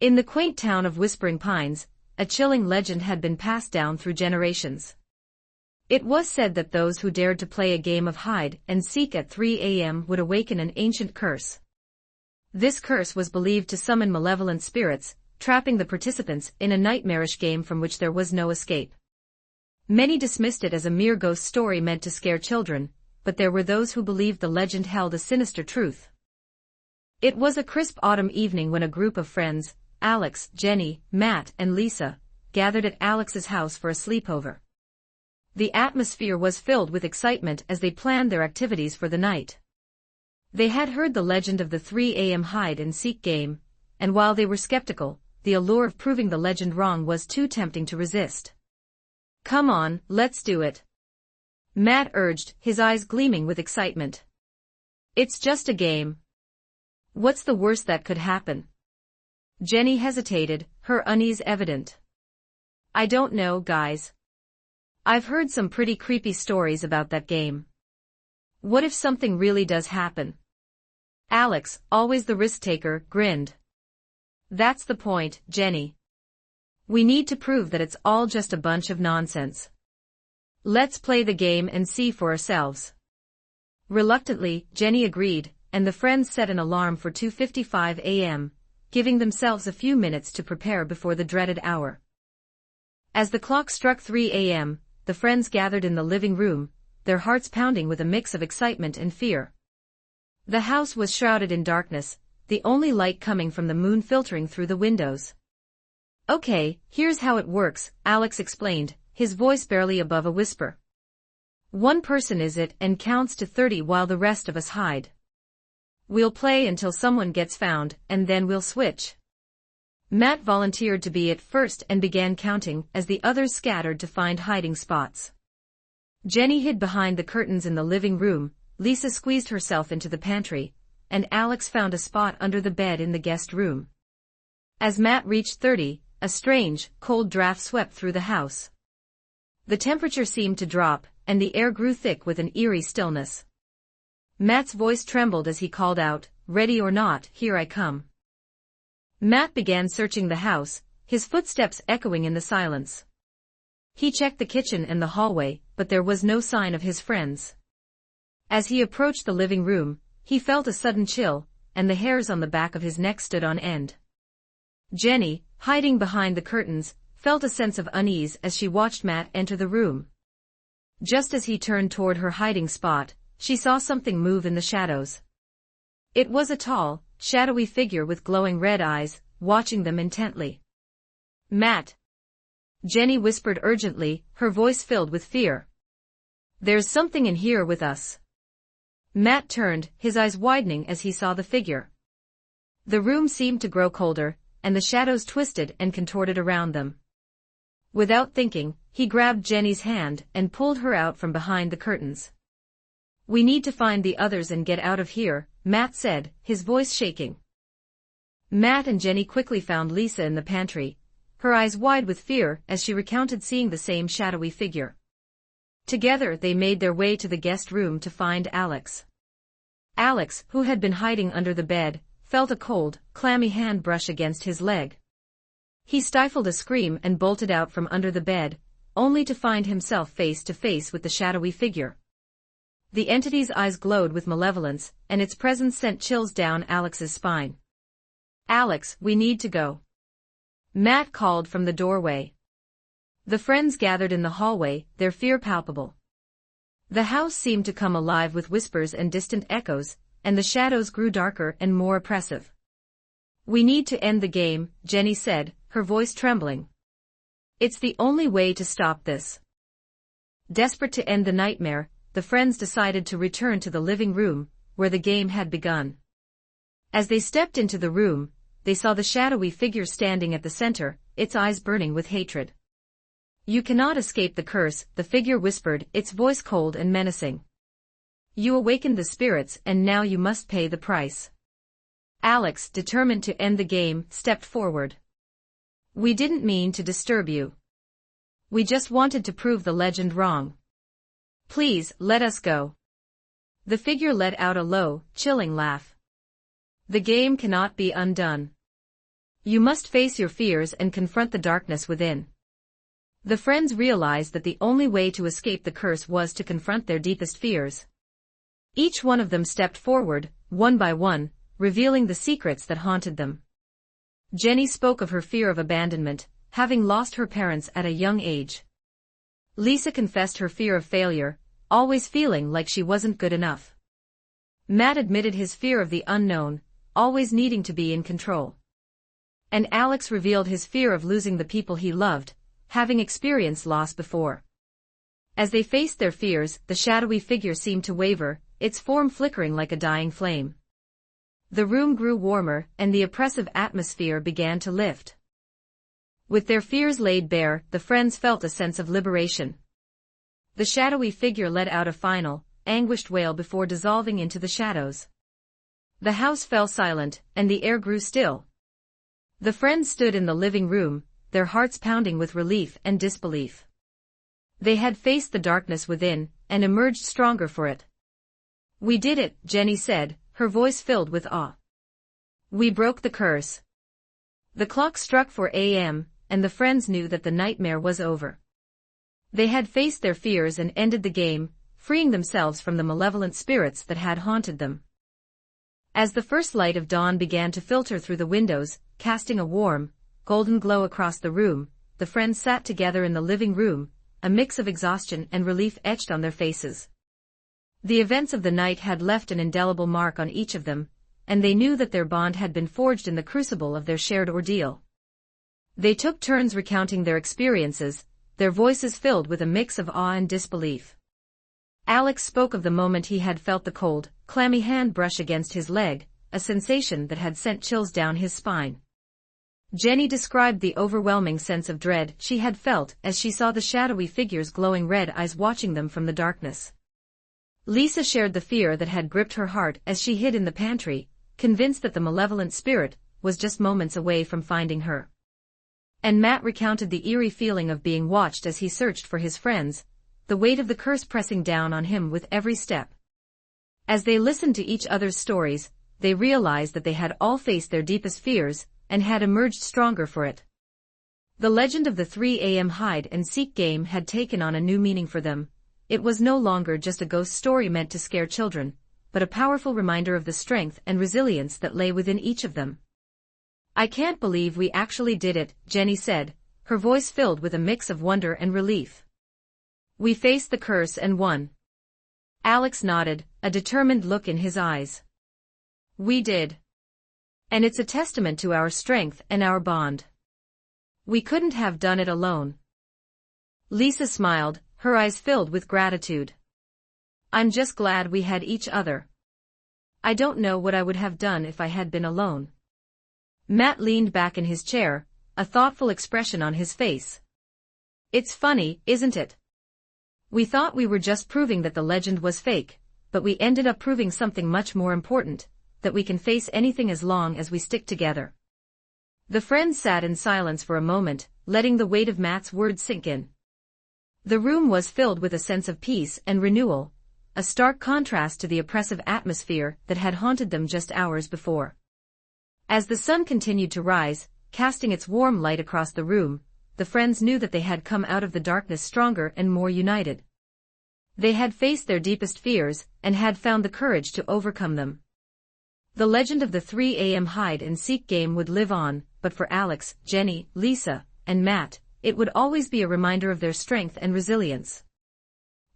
In the quaint town of Whispering Pines, a chilling legend had been passed down through generations. It was said that those who dared to play a game of hide and seek at 3 a.m. would awaken an ancient curse. This curse was believed to summon malevolent spirits, trapping the participants in a nightmarish game from which there was no escape. Many dismissed it as a mere ghost story meant to scare children, but there were those who believed the legend held a sinister truth. It was a crisp autumn evening when a group of friends, Alex, Jenny, Matt, and Lisa, gathered at Alex's house for a sleepover. The atmosphere was filled with excitement as they planned their activities for the night. They had heard the legend of the 3 a.m. hide-and-seek game, and while they were skeptical, the allure of proving the legend wrong was too tempting to resist. "Come on, let's do it," Matt urged, his eyes gleaming with excitement. "It's just a game. What's the worst that could happen?" Jenny hesitated, her unease evident. "I don't know, guys. I've heard some pretty creepy stories about that game. What if something really does happen?" Alex, always the risk-taker, grinned. "That's the point, Jenny. We need to prove that it's all just a bunch of nonsense. Let's play the game and see for ourselves." Reluctantly, Jenny agreed, and the friends set an alarm for 2:55 a.m., giving themselves a few minutes to prepare before the dreaded hour. As the clock struck 3 a.m., the friends gathered in the living room, their hearts pounding with a mix of excitement and fear. The house was shrouded in darkness, the only light coming from the moon filtering through the windows. "Okay, here's how it works," Alex explained, his voice barely above a whisper. "One person is it and counts to 30 while the rest of us hide. We'll play until someone gets found, and then we'll switch." Matt volunteered to be it first and began counting as the others scattered to find hiding spots. Jenny hid behind the curtains in the living room, Lisa squeezed herself into the pantry, and Alex found a spot under the bed in the guest room. As Matt reached 30, a strange, cold draft swept through the house. The temperature seemed to drop, and the air grew thick with an eerie stillness. Matt's voice trembled as he called out, "Ready or not, here I come." Matt began searching the house, his footsteps echoing in the silence. He checked the kitchen and the hallway, but there was no sign of his friends. As he approached the living room, he felt a sudden chill, and the hairs on the back of his neck stood on end. Jenny, hiding behind the curtains, felt a sense of unease as she watched Matt enter the room. Just as he turned toward her hiding spot, she saw something move in the shadows. It was a tall, shadowy figure with glowing red eyes, watching them intently. "Matt!" Jenny whispered urgently, her voice filled with fear. "There's something in here with us." Matt turned, his eyes widening as he saw the figure. The room seemed to grow colder, and the shadows twisted and contorted around them. Without thinking, he grabbed Jenny's hand and pulled her out from behind the curtains. "We need to find the others and get out of here," Matt said, his voice shaking. Matt and Jenny quickly found Lisa in the pantry, her eyes wide with fear as she recounted seeing the same shadowy figure. Together they made their way to the guest room to find Alex. Alex, who had been hiding under the bed, felt a cold, clammy hand brush against his leg. He stifled a scream and bolted out from under the bed, only to find himself face to face with the shadowy figure. The entity's eyes glowed with malevolence, and its presence sent chills down Alex's spine. "Alex, we need to go," Matt called from the doorway. The friends gathered in the hallway, their fear palpable. The house seemed to come alive with whispers and distant echoes, and the shadows grew darker and more oppressive. "We need to end the game," Jenny said, her voice trembling. "It's the only way to stop this." Desperate to end the nightmare, the friends decided to return to the living room, where the game had begun. As they stepped into the room, they saw the shadowy figure standing at the center, its eyes burning with hatred. "You cannot escape the curse," the figure whispered, its voice cold and menacing. "You awakened the spirits and now you must pay the price." Alex, determined to end the game, stepped forward. "We didn't mean to disturb you. We just wanted to prove the legend wrong. Please, let us go." The figure let out a low, chilling laugh. "The game cannot be undone. You must face your fears and confront the darkness within. The friends realized that the only way to escape the curse was to confront their deepest fears. Each one of them stepped forward, one by one, revealing the secrets that haunted them. Jenny spoke of her fear of abandonment, having lost her parents at a young age. Lisa confessed her fear of failure, always feeling like she wasn't good enough. Matt admitted his fear of the unknown, always needing to be in control. And Alex revealed his fear of losing the people he loved, having experienced loss before. As they faced their fears, the shadowy figure seemed to waver, its form flickering like a dying flame. The room grew warmer, and the oppressive atmosphere began to lift. With their fears laid bare, the friends felt a sense of liberation. The shadowy figure let out a final, anguished wail before dissolving into the shadows. The house fell silent, and the air grew still. The friends stood in the living room, their hearts pounding with relief and disbelief. They had faced the darkness within, and emerged stronger for it. "We did it," Jenny said, her voice filled with awe. "We broke the curse." The clock struck 4 a.m., and the friends knew that the nightmare was over. They had faced their fears and ended the game, freeing themselves from the malevolent spirits that had haunted them. As the first light of dawn began to filter through the windows, casting a warm, golden glow across the room, the friends sat together in the living room, a mix of exhaustion and relief etched on their faces. The events of the night had left an indelible mark on each of them, and they knew that their bond had been forged in the crucible of their shared ordeal. They took turns recounting their experiences, their voices filled with a mix of awe and disbelief. Alex spoke of the moment he had felt the cold, clammy hand brush against his leg, a sensation that had sent chills down his spine. Jenny described the overwhelming sense of dread she had felt as she saw the shadowy figure's glowing red eyes watching them from the darkness. Lisa shared the fear that had gripped her heart as she hid in the pantry, convinced that the malevolent spirit was just moments away from finding her. And Matt recounted the eerie feeling of being watched as he searched for his friends, the weight of the curse pressing down on him with every step. As they listened to each other's stories, they realized that they had all faced their deepest fears, and had emerged stronger for it. The legend of the 3 a.m. hide-and-seek game had taken on a new meaning for them. It was no longer just a ghost story meant to scare children, but a powerful reminder of the strength and resilience that lay within each of them. "I can't believe we actually did it," Jenny said, her voice filled with a mix of wonder and relief. "We faced the curse and won." Alex nodded, a determined look in his eyes. "We did. And it's a testament to our strength and our bond. We couldn't have done it alone." Lisa smiled, her eyes filled with gratitude. "I'm just glad we had each other. I don't know what I would have done if I had been alone." Matt leaned back in his chair, a thoughtful expression on his face. "It's funny, isn't it? We thought we were just proving that the legend was fake, but we ended up proving something much more important, that we can face anything as long as we stick together." The friends sat in silence for a moment, letting the weight of Matt's words sink in. The room was filled with a sense of peace and renewal, a stark contrast to the oppressive atmosphere that had haunted them just hours before. As the sun continued to rise, casting its warm light across the room, the friends knew that they had come out of the darkness stronger and more united. They had faced their deepest fears, and had found the courage to overcome them. The legend of the 3 a.m. hide-and-seek game would live on, but for Alex, Jenny, Lisa, and Matt, it would always be a reminder of their strength and resilience.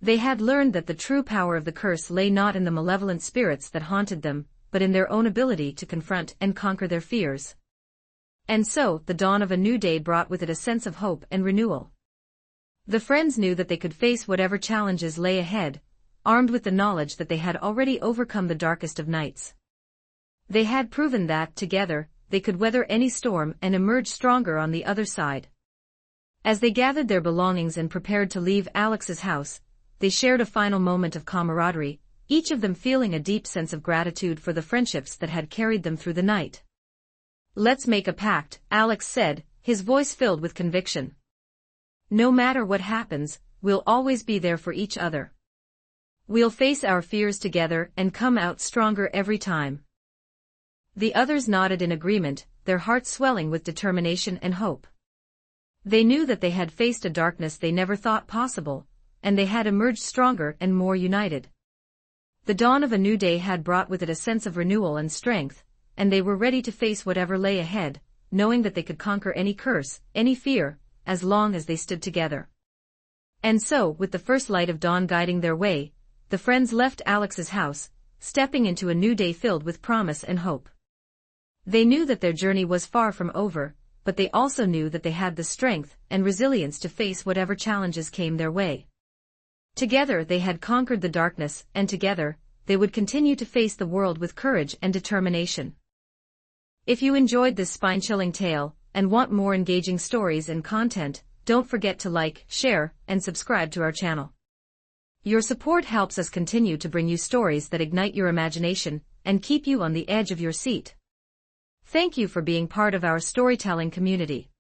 They had learned that the true power of the curse lay not in the malevolent spirits that haunted them, but in their own ability to confront and conquer their fears. And so, the dawn of a new day brought with it a sense of hope and renewal. The friends knew that they could face whatever challenges lay ahead, armed with the knowledge that they had already overcome the darkest of nights. They had proven that, together, they could weather any storm and emerge stronger on the other side. As they gathered their belongings and prepared to leave Alex's house, they shared a final moment of camaraderie, each of them feeling a deep sense of gratitude for the friendships that had carried them through the night. "Let's make a pact," Alex said, his voice filled with conviction. "No matter what happens, we'll always be there for each other. We'll face our fears together and come out stronger every time." The others nodded in agreement, their hearts swelling with determination and hope. They knew that they had faced a darkness they never thought possible, and they had emerged stronger and more united. The dawn of a new day had brought with it a sense of renewal and strength, and they were ready to face whatever lay ahead, knowing that they could conquer any curse, any fear, as long as they stood together. And so, with the first light of dawn guiding their way, the friends left Alex's house, stepping into a new day filled with promise and hope. They knew that their journey was far from over, but they also knew that they had the strength and resilience to face whatever challenges came their way. Together they had conquered the darkness, and together, they would continue to face the world with courage and determination. If you enjoyed this spine-chilling tale, and want more engaging stories and content, don't forget to like, share, and subscribe to our channel. Your support helps us continue to bring you stories that ignite your imagination, and keep you on the edge of your seat. Thank you for being part of our storytelling community.